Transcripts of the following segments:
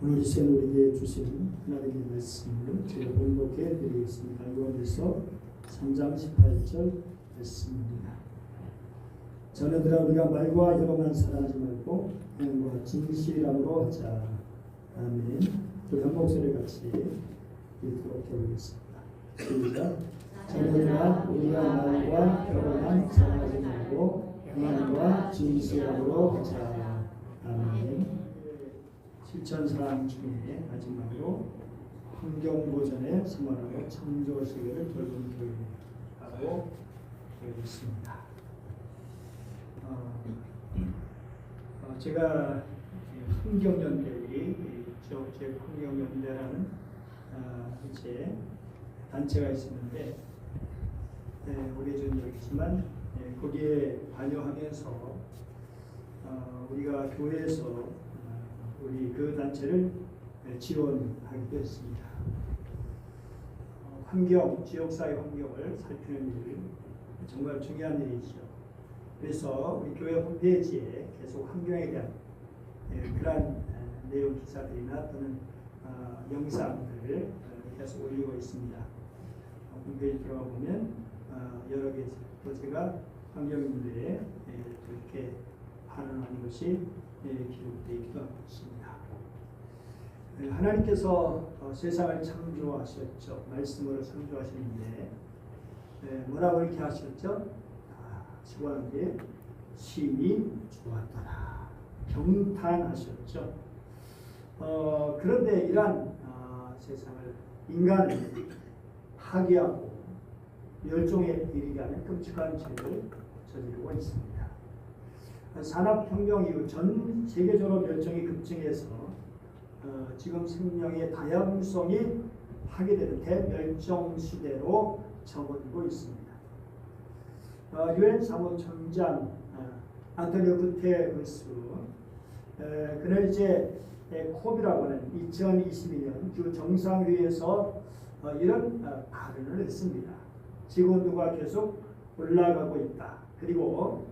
오늘 이 시간 우리에게 주신 하나님의 말씀을 제가 봉독해 드리겠습니다. 요한일서 3장 18절 말씀입니다. 자녀들아, 우리가 말과 혀로만 사랑하지 말고 행과 진실함으로 하자. 아멘. 우리 한 목소리 같이 읽도록 해보겠습니다. 시작. 자녀들아, 우리가 말과 혀로만 사랑하지 말고 행과 진실함으로 하자. 아멘. 실천사항 중에 마지막으로 환경보전에 생활하고 창조세계를 돌본 교육하고 되겠습니다. 제가 환경연대의 지역적 환경연대라는 이제 단체가 있었는데 오래전 얘기지만 거기에 관여하면서 우리가 교회에서 우리 그 단체를 지원하게 됐습니다. 환경, 지역사회 환경을 살피는 일 정말 중요한 일이죠. 그래서 우리 교회 홈페이지에 계속 환경에 대한 그러한 내용 기사들이나 또는 영상들을 계속 올리고 있습니다. 홈페이지 들어가 보면 여러 개 또 제가 환경 문제에 이렇게 반응하는 것이 기록되어 있기도 있습니다. 하나님께서 세상을 창조하셨죠. 말씀으로 창조하시는데 뭐라고 이렇게 하셨죠? 수고하는데 심히 좋았더라. 경탄하셨죠. 그런데 이러한 세상을 인간을 파괴하고 멸종에 이르게 하는 끔찍한 죄를 저지르고 있습니다. 산업혁명 이후 전 세계적으로 멸종이 급증해서 지금 생명의 다양성이 파괴되는 대멸종 시대로 접어들고 있습니다. 유엔 사무총장 안토니오 구테레스 그는 이제 콥이라고 하는 2022년 주 정상회의에서 이런 발언을 했습니다. 지구온도가 계속 올라가고 있다. 그리고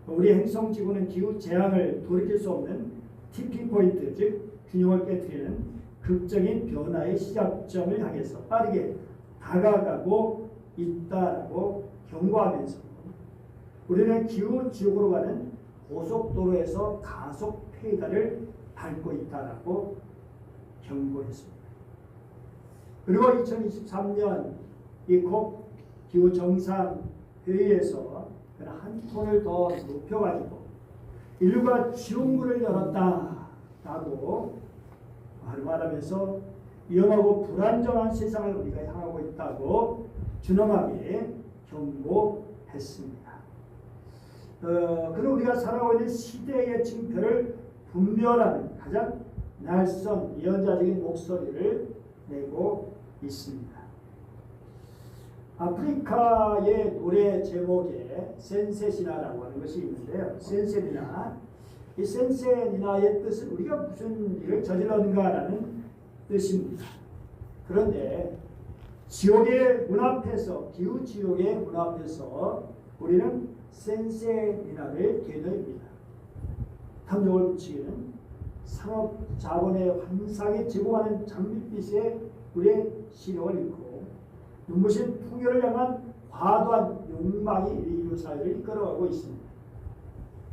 우리 행성지구는 기후 재앙을 돌이킬 수 없는 티핑포인트, 즉 균형을 깨뜨리는 극적인 변화의 시작점을 향해서 빠르게 다가가고 있다라고 경고하면서 우리는 기후 지옥으로 가는 고속도로에서 가속 페달을 밟고 있다라고 경고했습니다. 그리고 2023년 이 콥 기후 정상 회의에서 한 톤을 더 높여가지고 인류가 지옥문을 열었다라고 말하면서 위험하고 불안정한 세상을 우리가 향하고 있다고 준엄하게 경고했습니다. 그리고 우리가 살아가고 있는 시대의 징표를 분별하는 가장 날선 예언자적인 목소리를 내고 있습니다. 아프리카의 노래 제목에 센세니나라고 하는 것이 있는데요. 센세니나, 이 센세니나의 뜻은 우리가 무슨 일을 저질렀는가라는 뜻입니다. 그런데 지옥의 문 앞에서, 기후 지옥의 문 앞에서 우리는 센세니나를 되뇌입니다. 탐욕을 붙이기는 산업 자본의 환상에 제공하는 장밋빛에 우리의 시력을 잃고 눈부신 풍요를 향한 과도한 욕망이 인류 사회를 이끌어가고 있습니다.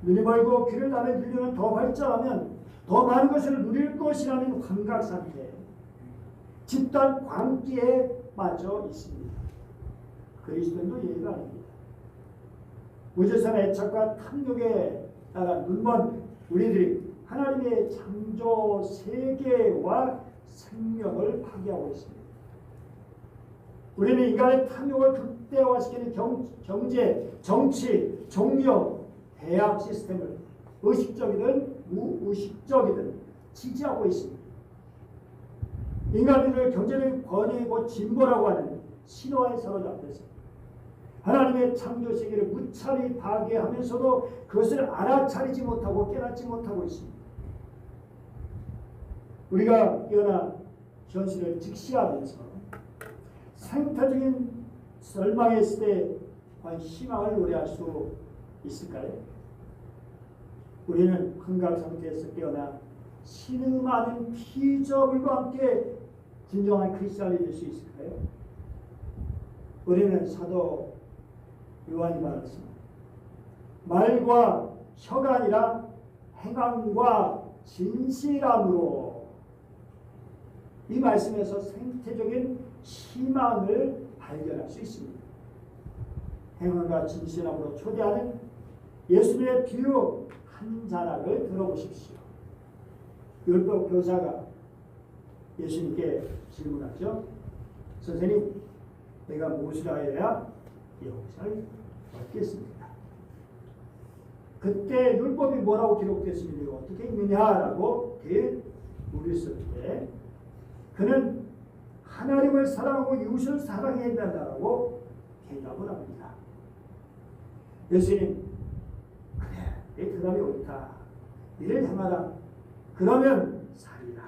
눈이 멀고 귀를 닫는 인류는 더 발전하면 더 많은 것을 누릴 것이라는 환각 상태, 집단 광기에 빠져 있습니다. 그리스도인도 예의가 아닙니다. 우주선의 애착과 탐욕에 따라 눈먼 우리들이 하나님의 창조 세계와 생명을 파괴하고 있습니다. 우리는 인간의 탐욕을 극대화시키는 경제, 정치, 종교, 대학 시스템을 의식적이든 무의식적이든 지지하고 있습니다. 인간들을 경제적 권위이고 진보라고 하는 신화에 사로잡혀서 하나님의 창조 세계를 무차히 파괴하면서도 그것을 알아차리지 못하고 깨닫지 못하고 있습니다. 우리가 깨어나 현실을 직시하면서 생태적인 멸망의 시대에 희망을 노래할 수 있을까요? 우리는 환각 상태에서 깨어나 신음하는 피조물과 함께 진정한 크리스찬이 될 수 있을까요? 우리는 사도 요한이 말했습니다. 말과 혀가 아니라 행함과 진실함으로. 이 말씀에서 생태적인 희망을 발견할 수 있습니다. 행함과 진실함으로 초대하는 예수님의 비유 한 자락을 들어보십시오. 율법 교사가 예수님께 질문하죠. 선생님, 내가 무엇을 하여야 영생을 얻겠습니까? 그때 율법이 뭐라고 기록됐습니까? 어떻게 읽느냐라고 물었을 때 그는 하나님을 사랑하고 이웃을 사랑해야 된다고 대답을 합니다. 예수님, 그래, 내 대답이 옳다. 이를 행하라. 그러면 살리라.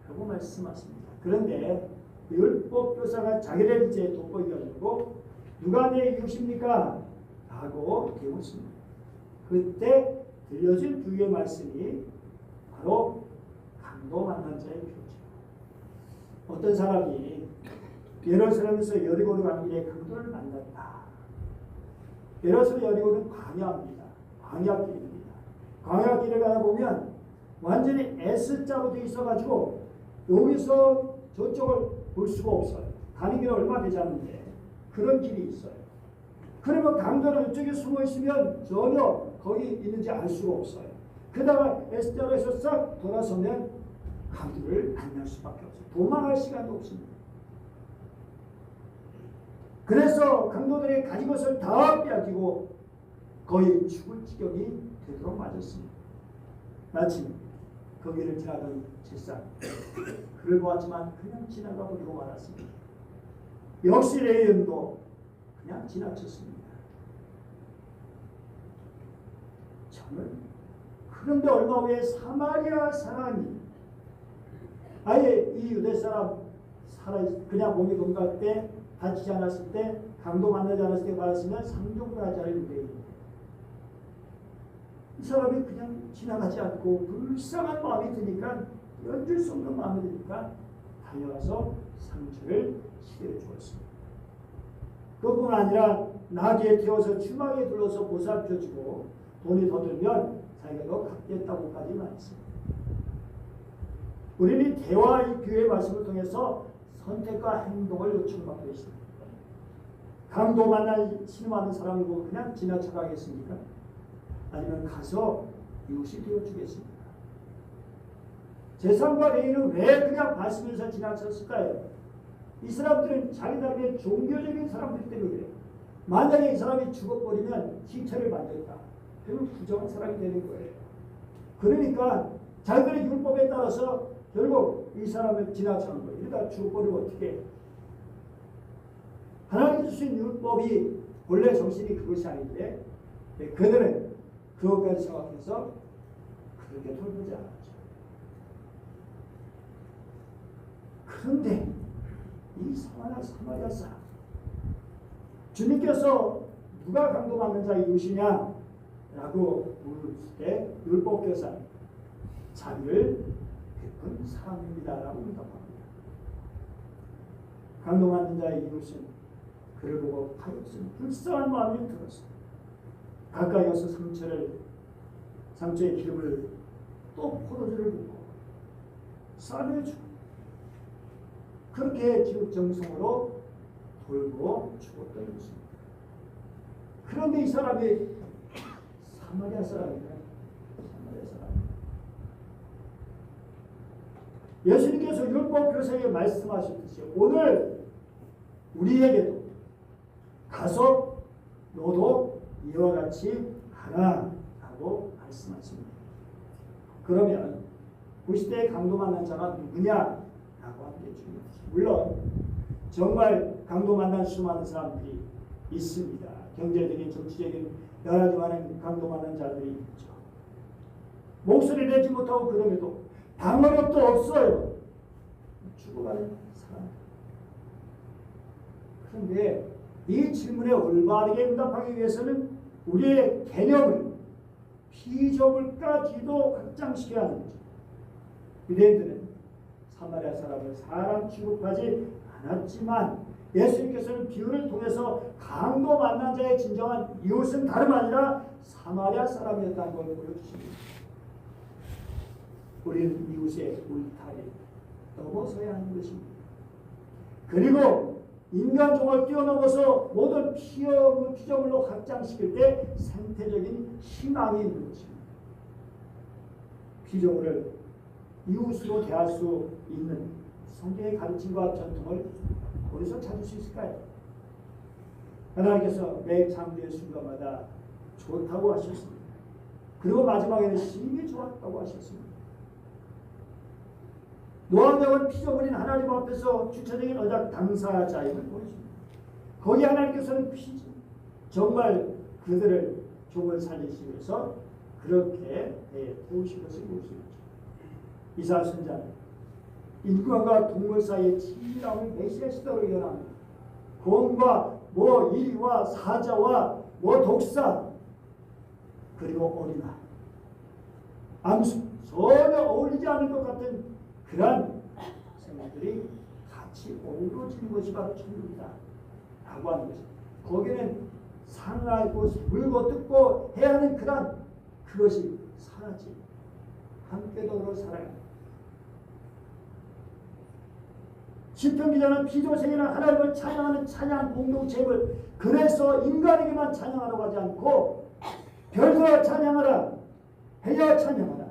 라고 말씀하십니다. 그런데 율법 교사가 자기를 이제 돋보이게 하고 누가 내 이웃입니까? 라고 대묻습니다. 그때 들려진 주의 말씀이 바로 강도 만난 자의 표죠. 어떤 사람이 예루살렘에서 여리고로 가는 길에 강도를 만났다. 예루살렘 여리고는 광야입니다. 광야길입니다. 광야길을 가다 보면 완전히 S자로 되어 있어가지고 여기서 저쪽을 볼 수가 없어요. 가는 길이 얼마 되지 않는데 그런 길이 있어요. 그러면 강도는 이쪽에 숨어 있으면 전혀 거기 있는지 알 수가 없어요. 그러다가 S자로에서 싹 돌아서면 강도를 만날 수밖에 없어요. 도망할 시간도 없습니다. 그래서 강도들이 가진 것을 다 빼앗기고 거의 죽을 지경이 되도록 맞았습니다. 마침 거기를 지나던 제사 그를 보았지만 그냥 지나가 버리고 말았습니다. 역시 레위인도 그냥 지나쳤습니다. 저는 그런데 얼마 후에 사마리아 사람이 아예 이 유대 사람 그냥 몸이 건강할 때 다치지 않았을 때 강도 만나지 않았을 때 받았으면 상종을 하지 않을 유대인인데 이 사람이 그냥 지나가지 않고 불쌍한 마음이 드니까 견딜 수 없는 마음이 드니까 달려가서 상처를 치료해 주었습니다. 그뿐 아니라 나귀에 태워서 주막에 둘러서 보살펴주고 돈이 더 들면 자기가 더 갚겠다고까지 말했습니다. 우리는 대화의 교회의 말씀을 통해서 선택과 행동을 요청받고 있습니다. 강도 만나 신음하는 사람을 보고 그냥 지나쳐가겠습니까? 아니면 가서 이웃이 되어주겠습니까? 제3과 레위는 왜 그냥 봤으면서 지나쳤을까요? 이 사람들은 자기들의 종교적인 사람들 때문에 그래요. 만약에 이 사람이 죽어버리면 시체를 만들까? 결국 부정한 사람이 되는 거예요. 그러니까 자기들의 율법에 따라서 결국 이 사람을 지나치는 거예요. 이러다 죽어버리면 어떻게 해요? 하나님 주신 율법이 본래 정신이 그것이 아닌데 그들은 그것까지 생각해서 그렇게 돌보지 않았죠. 그런데 이 사마리아 사람 주님께서 누가 강도 받는 자의 이웃이냐? 라고 물을 때 율법교사 자비를 베푼 사람입니다. 라고 응답합니다. 강도 받는 자의 이웃은 그를 보고 가엾은 불쌍한 마음이 들었습니다. 가까이 가서 상처에 기름을 또 포도주를 붓고 싸매주고 그렇게 지극정성으로 돌고 죽었던 것입니다. 그런데 이 사람이 사마리아 사람이다. 사마리아 사람. 예수님께서 율법 교사에게 말씀하셨듯이 오늘 우리에게도 가서 너도 이와 같이 하라 라고 말씀하십니다. 그러면 90대의 강도 만난 자가 누구냐? 라고 하는 게 중요하죠. 물론 정말 강도 만난 수많은 사람들이 있습니다. 경제적인, 정치적인 여러 가지 많은 강도 만난 자들이 있죠. 목소리 내지 못하고 그럼에도 방어력도 없어요. 죽어가는 사람. 그런데 이 질문에 올바르게 응답하기 위해서는 우리의 개념을 피조물까지도 확장시켜야 하는 거죠. 유대인들은 사마리아 사람을 사람 취급하지 않았지만 예수님께서는 비유를 통해서 강도 만난 자의 진정한 이웃은 다름 아니라 사마리아 사람이었다는 걸 보여주십니다. 우리는 이웃의 울타리 넘어서야 하는 것입니다. 그리고 인간종을 뛰어넘어서 모든 피조물로 확장시킬 때 생태적인 희망이 있는 것입니다. 피조물을 이웃으로 대할 수 있는 성경의 가르침과 전통을 어디서 찾을 수 있을까요? 하나님께서 매 창조의 순간마다 좋다고 하셨습니다. 그리고 마지막에는 심히 좋았다고 하셨습니다. 노아명은 피조물인 하나님 앞에서 주체적인 언약 당사자임을 보여줍니다. 거기 하나님께서는 정말 그들을 종을 살리시기 위해서 그렇게 태우신 것을 볼 수 있죠. 이사야 선지자는 인간과 동물 사이의 친밀함을 메시아시대로 예언합니다. 공과 이리와 사자와 독사 그리고 어린아 암수 전혀 어울리지 않는 것 같은 그러한 생물들이 같이 어우러지는 것이 바로 천국이다 라고 하는 것입니다. 거기는 상하고 물고 뜯고 해야 하는 그것이 사라지 함께 더불어 살아갑니다. 시편 기자는 피조세계는 하나님을 찬양하는 찬양 공동체임을 그래서 인간에게만 찬양하라고 하지 않고 별들아 찬양하라 해야 찬양하라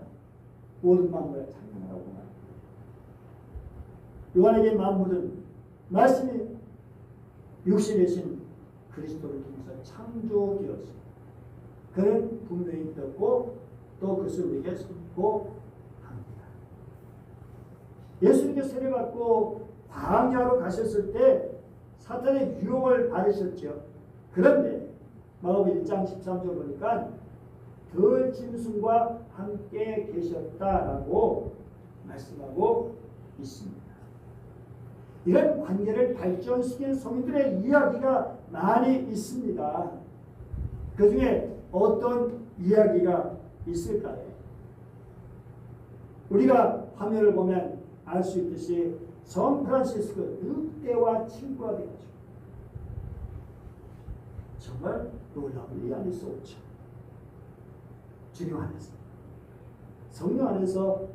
모든 만물에 찬양하라고 합니다. 요한에게 만물은 말씀이 육신이신 그리스도를 통해서 창조되었습니다. 그는 분명히 믿었고 또 그것을 우리에게 선포합니다. 예수님께 세례 받고 광야로 가셨을 때 사탄의 유혹을 받으셨죠. 그런데 마가복음 1장 13절 보니까 덜 짐승과 함께 계셨다라고 말씀하고 있습니다. 이런 관계를 발전시킨 성인들의 이야기가 많이 있습니다. 그 중에 어떤 이야기가 있을까요? 우리가 화면을 보면 알 수 있듯이 샌프란시스코 늑대와 친구가 되었죠. 정말 놀라운 일 아닐 수 없죠. 주님 안에서 성령 안에서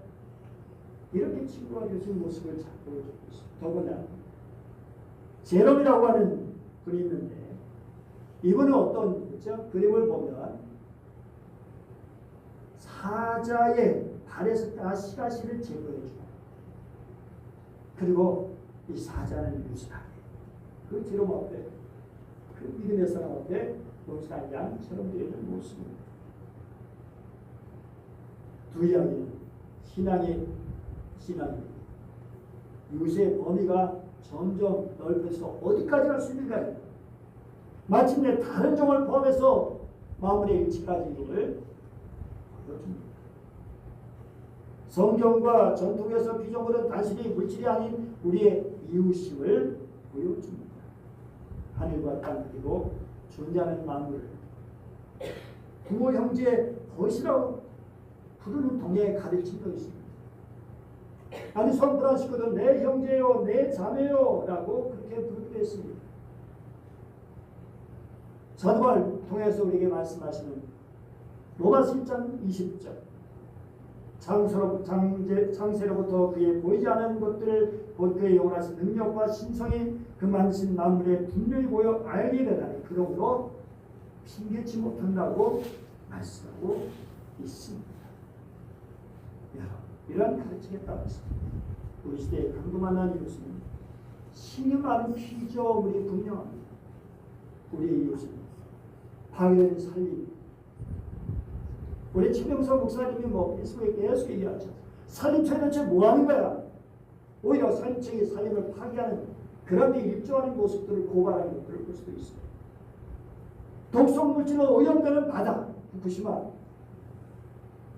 이렇게 친구가 되신 모습을 잘 보여주고 있습니다. 더구나 제롬이라고 하는 분이 있는데 이분은 어떤 그렇죠? 그림을 보면 사자의 발에서 가시가시를 제거해주고 그리고 이 사자는 무식하게 그 제롬 앞에 그 믿음의 사람 앞에 무식한 양처럼 되는 모습입니다. 두 이야기는 신앙입니다. 이웃의 범위가 점점 넓혀서 어디까지 갈 수 있는가요? 마침내 다른 종을 포함해서 마무리의 일치까지 이름을 보여줍니다. 성경과 전통에서 피조물은 단순히 물질이 아닌 우리의 이웃임을 보여줍니다. 하늘과 땅 그리고 존재하는 만물을 부모 형제 벗이라고 부르는 동의 가르침도 있습니다. 아니 샌프란시스코도 내 형제요 내 자매요 라고 그렇게 부르기도 했습니다. 전을 통해서 우리에게 말씀하시는 로마서 1장 20절 창세로부터 그의 보이지 않은 것들을 본 그의 영원하신 능력과 신성이 그 만드신 만물에 분명히 보여 알게 되다니 그러므로 핑계치 못한다고 말씀하고 있습니다. 여러분 이러한 가르침에 따라서 우리 시대의 강도만한 이웃은 신이 많은 피조물이 분명합니다. 우리의 이웃은 파괴된 살림 우리 최병석 목사님이 페이스북에 계속 얘기하죠. 살림청이 대체 뭐하는 거야? 오히려 살림청이 살림을 파괴하는 그런 데 입조하는 모습들을 고발하는 것들을 볼 수도 있어요. 독성물질로 오염되는 바다 후쿠시마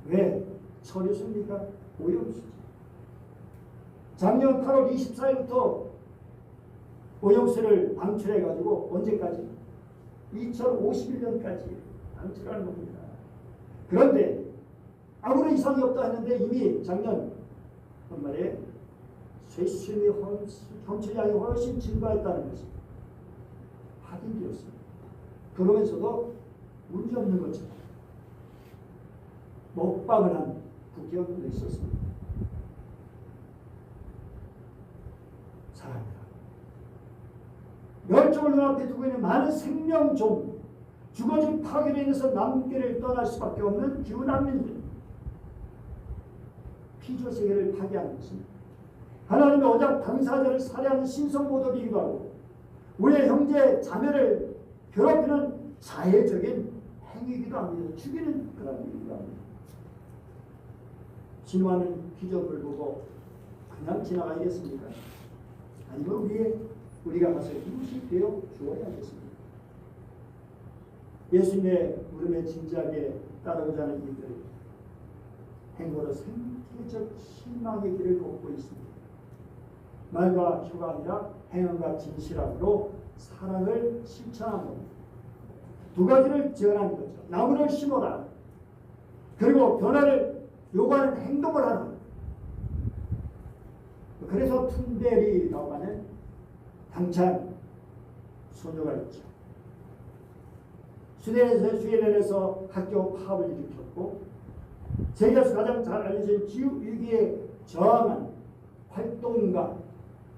왜 처리했습니까? 오염수지. 작년 8월 24일부터 오염수를 방출해가지고 언제까지? 2051년까지 방출하는 겁니다. 그런데 아무런 이상이 없다 했는데 이미 작년 죄수임이 형체량이 훨씬 증가했다는 것이 확인되었습니다. 그러면서도 문제없는 것처럼 먹방을 한 국회의원도 있었습니다. 사랑합니다. 멸종을 눈앞에 두고 있는 많은 생명종, 주거지 파괴로 인해서 남극계를 떠날 수밖에 없는 기후난민들, 피조세계를 파괴하는 것입니다. 하나님의 오작 당사자를 살해하는 신성모독이기도 하고 우리의 형제 자매를 괴롭히는 자해적인 행위이기도 합니다. 죽이는 그런 일이기도 합니다. 진화는 기적을 보고 그냥 지나가겠습니까? 아니면 우리가 가서 이웃이 되어 주어야겠습니다. 예수님의 물음에 진지하게 따르고자 하는 이들이 행보로 생태적 실망의 길을 걷고 있습니다. 말과 혀가 아니라 행함과 진실함으로 사랑을 실천하는 겁니다. 두 가지를 지어낸 거죠. 나무를 심어라. 그리고 변화를 요구하는 행동을 하라. 그래서 툰베리라고 하는 당찬 소녀가 있죠. 스웨덴에서 학교 파업을 일으켰고 세계에서 가장 잘 알려진 기후위기에 저항한 활동가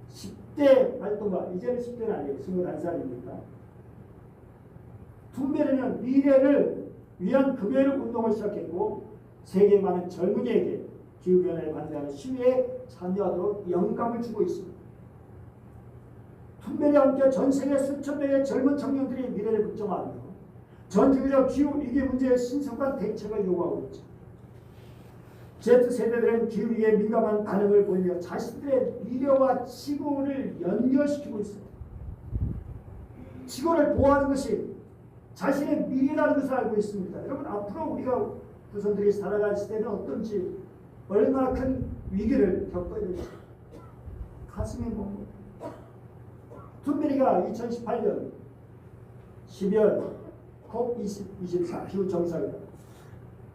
10대 활동가, 이제는 10대는 아니에요. 21살입니까? 툰베리는 미래를 위한 금요일 운동을 시작했고 세계 많은 젊은이에게 기후변화에 반대하는 시위에 참여하도록 영감을 주고 있습니다. 툰베리와 함께 전 세계 수천 명의 젊은 청년들이 미래를 걱정하며 전 세계적 기후위기 문제의 신성한 대책을 요구하고 있죠. Z세대들은 기후위기에 민감한 반응을 보이며 자신들의 미래와 지구를 연결시키고 있습니다. 지구를 보호하는 것이 자신의 미래라는 것을 알고 있습니다. 여러분, 앞으로 우리가 후손들이 살아갈 시대는 어떤지, 얼마나 큰 위기를 겪어야 될지 가슴이 몽롱. 툰베리가 2018년 12월 COP24 기후 정상회담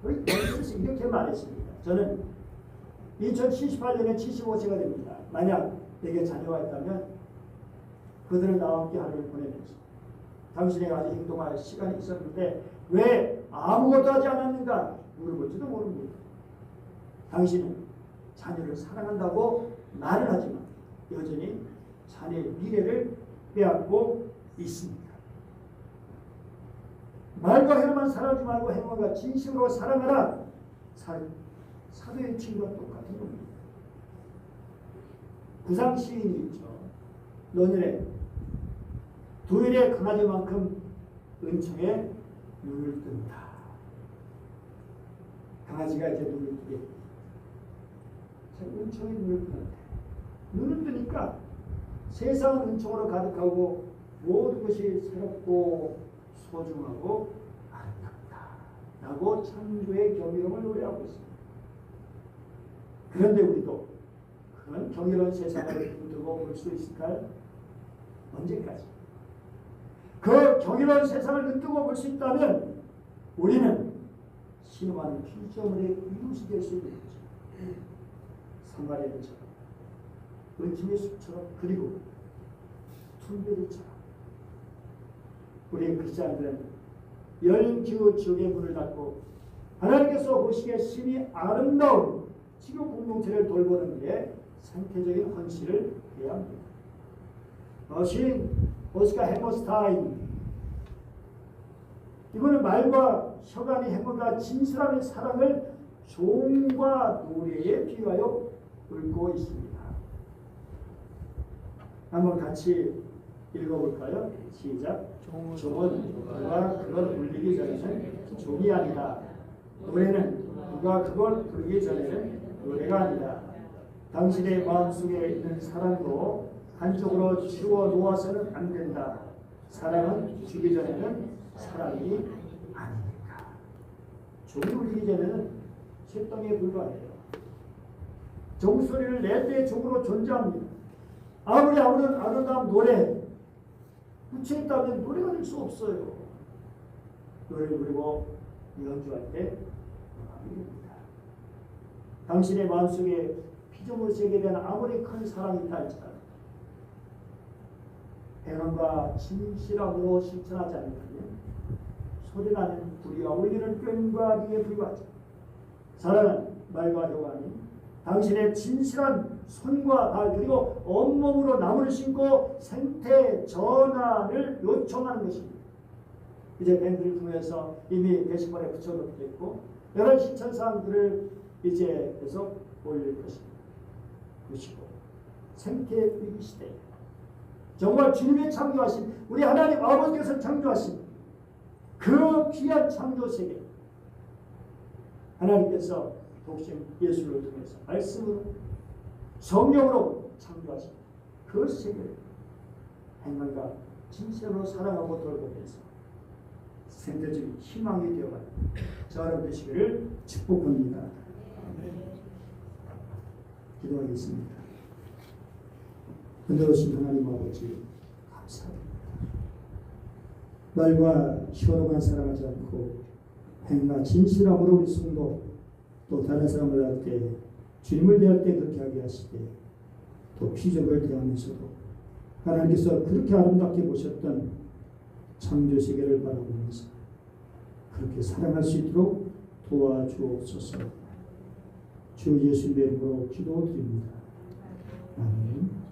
거기서 이렇게 말했습니다. 저는 2078년에 75세가 됩니다. 만약 내게 자녀가 있다면 그들은 나와 함께 하루를 보내면서 당신이 아직 행동할 시간이 있었는데 왜 아무것도 하지 않았는가 물어볼지도 모릅니다. 당신은 자녀를 사랑한다고 말을 하지만 여전히 자녀의 미래를 빼앗고 있습니다. 말과 해로만 살아지 말고 행동과 진심으로 사랑하라. 사도의 친구와 똑같은 겁니다. 구상 시인이 있죠. 논일에 두일의 강아지만큼 은총에 눈을 뜬다. 강아지가 이제 눈을 뜨게 됩니다. 은총에 눈을 뜨는데 눈을 뜨니까 세상은 은총으로 가득하고 모든 것이 새롭고 소중하고 아름답다 라고 창조의 경이로움을 노래하고 있습니다. 그런데 우리도 그런 경이로운 세상을 두고 볼 수 있을까요? 언제까지? 그 경이로운 세상을 눈뜨고 볼 수 있다면 우리는 신음하는 피조물의 이웃이 될 수 있는 거죠. 사마리아처럼, 은총의 숲처럼, 그리고 툰베리처럼 우리 크리스찬들은 열린 기후 지옥의 문을 닫고 하나님께서 보시기에 심히 아름다운 지구 공동체를 돌보는 데 상태적인 헌신을 해야 합니다. 시인 오스카 해머스타인, 이번에 말과 혀간의 행동과 진실함의 사랑을 종과 노래에 비유하여 읊고 있습니다. 한번 같이 읽어볼까요? 시작. 종은 누가 그걸 울리기 전에는 종이 아니다. 노래는 누가 그걸 부르기 전에는 노래가 아니다. 당신의 마음속에 있는 사랑도 한쪽으로 치워 놓아서는 안 된다. 사랑은 주기 전에는 사랑이 아니니까. 종이 울리기 전에는 쇳덩이에 불과해요. 종소리를 낼 때 종으로 존재합니다. 아무리 아름다운 노래 붙여있다면 노래가 될 수 없어요. 노래를 부르고 연주할 때 음악입니다. 당신의 마음속에 피조물 세계에 대한 아무리 큰 사랑이 있다 할지라도 행함과 진실함으로 실천하지 않으면 소리나는 불이와 울리는 꽹과 비에 불과하죠. 사랑은 말과 혀가 아닌 당신의 진실한 손과 발 그리고 온몸으로 나무를 심고 생태 전환을 요청하는 것입니다. 이제 밴드를 통해서 이미 게시판에 붙여놓고 있고 여러 실천사항들을 이제 계속 올릴 것입니다. 그것이고 생태 위기 시대 정말 주님의 창조하신 우리 하나님 아버지께서 창조하신 그 귀한 창조 세계 하나님께서 독생 예수를 통해서 말씀으로 성령으로 창조하신 그 세계를 행함과 진실로 사랑하고 돌보면서 생태적인 희망이 되어가는 저런 되시기를 축복합니다. 기도하겠습니다. 은혜로우신 하나님 아버지 감사합니다. 말과 혀로만 사랑하지 않고 행과 진실함으로 우리 성도 또 다른 사람을 할 때 주님을 대할 때 그렇게 하게 하시되 또 피조물을 대하면서도 하나님께서 그렇게 아름답게 보셨던 창조 세계를 바라보면서 그렇게 사랑할 수 있도록 도와주옵소서. 주 예수님의 이름으로 기도드립니다. 아멘.